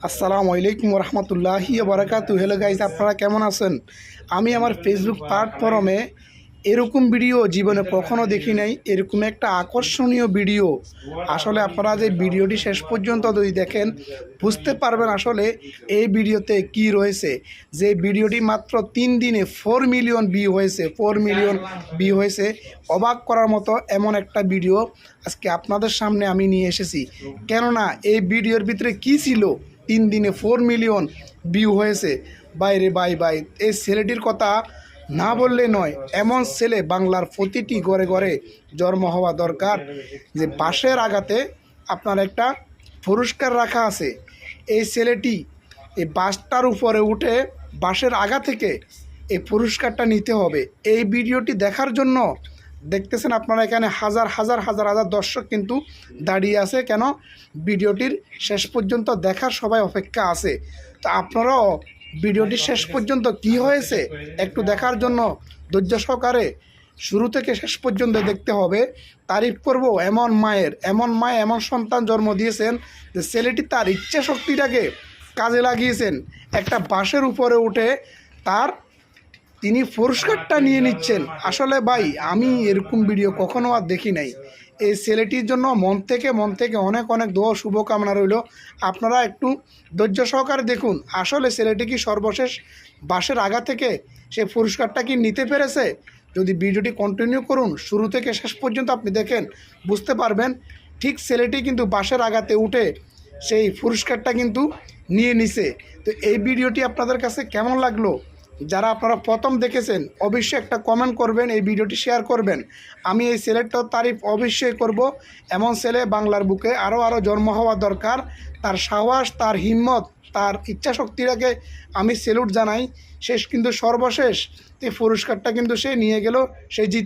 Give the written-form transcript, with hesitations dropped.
আসসালামু আলাইকুম রহমতুল্লাহি বারাকাতু। হ্যালো গাইজ, আপনারা কেমন আছেন? আমি আমার ফেসবুক প্ল্যাটফর্মে এরকম ভিডিও জীবনে কখনো দেখি নাই। এরকম একটা আকর্ষণীয় ভিডিও, আসলে আপনারা যে ভিডিওটি শেষ পর্যন্ত যদি দেখেন বুঝতে পারবেন আসলে এই ভিডিওতে কি রয়েছে। যে ভিডিওটি মাত্র 3 দিনে 4 মিলিয়ন ভিউ হয়েছে, 4 মিলিয়ন ভিউ হয়েছে। অবাক করার মতো এমন একটা ভিডিও আজকে আপনাদের সামনে আমি নিয়ে এসেছি। কেননা এই ভিডিওর ভিতরে কি ছিল, 3 দিনে 4 মিলিয়ন ভিউ হয়েছে। বাইরে বাই এই ছেলেটির কথা না বললে নয়। এমন ছেলে বাংলার প্রতিটি ঘরে ঘরে জন্ম হওয়া দরকার, যে বাঁশের আঘাতে আপনার একটা পুরস্কার রাখা আছে। এই ছেলেটি এই বাসটার উপরে উঠে বাঁশের আগা থেকে এই পুরস্কারটা নিতে হবে। এই ভিডিওটি দেখার জন্য দেখতেছেন আপনারা এখানে হাজার হাজার হাজার হাজার দর্শক কিন্তু দাঁড়িয়ে আছে। কেন? ভিডিওটির শেষ পর্যন্ত দেখার সবাই অপেক্ষা আছে। তো আপনারাও ভিডিওটি শেষ পর্যন্ত কি হয়েছে একটু দেখার জন্য ধৈর্য সহকারে শুরু থেকে শেষ পর্যন্ত দেখতে হবে। তারিফ করব এমন মায়ের, এমন মায়ে এমন সন্তান জন্ম দিয়েছেন যে ছেলেটি তার ইচ্ছা শক্তিটাকে কাজে লাগিয়েছেন। একটা বাঁশের উপরে উঠে তিনি পুরস্কারটা নিয়ে নিচ্ছেন। আসলে ভাই, আমি এরকম ভিডিও কখনো আর দেখি নাই। এই ছেলেটির জন্য মন থেকে অনেক অনেক দোয়া শুভকামনা রইল। আপনারা একটু ধৈর্য সহকারে দেখুন আসলে ছেলেটি কি সর্বশেষ বাঁশের আগা থেকে সে পুরস্কারটা কি নিতে পেরেছে। যদি ভিডিওটি কন্টিনিউ করুন শুরু থেকে শেষ পর্যন্ত আপনি দেখেন বুঝতে পারবেন। ঠিক ছেলেটি কিন্তু বাঁশের আগাতে উঠে সেই পুরস্কারটা কিন্তু নিয়ে নিছে। তো এই ভিডিওটি আপনাদের কাছে কেমন লাগলো? যারা আপনারা প্রথম দেখেছেন অবশ্যই একটা কমেন্ট করবেন, এই ভিডিওটি শেয়ার করবেন। আমি এই ছেলেটার তারিফ অবশ্যই করব। এমন ছেলে বাংলার বুকে আরও জন্ম হওয়া দরকার। তার সাহস, তার হিম্মত, তার ইচ্ছা শক্তিটাকে আমি স্যালুট জানাই। শেষ কিন্তু সর্বশেষ এই পুরস্কারটা কিন্তু সে নিয়ে গেল, সে জিতে।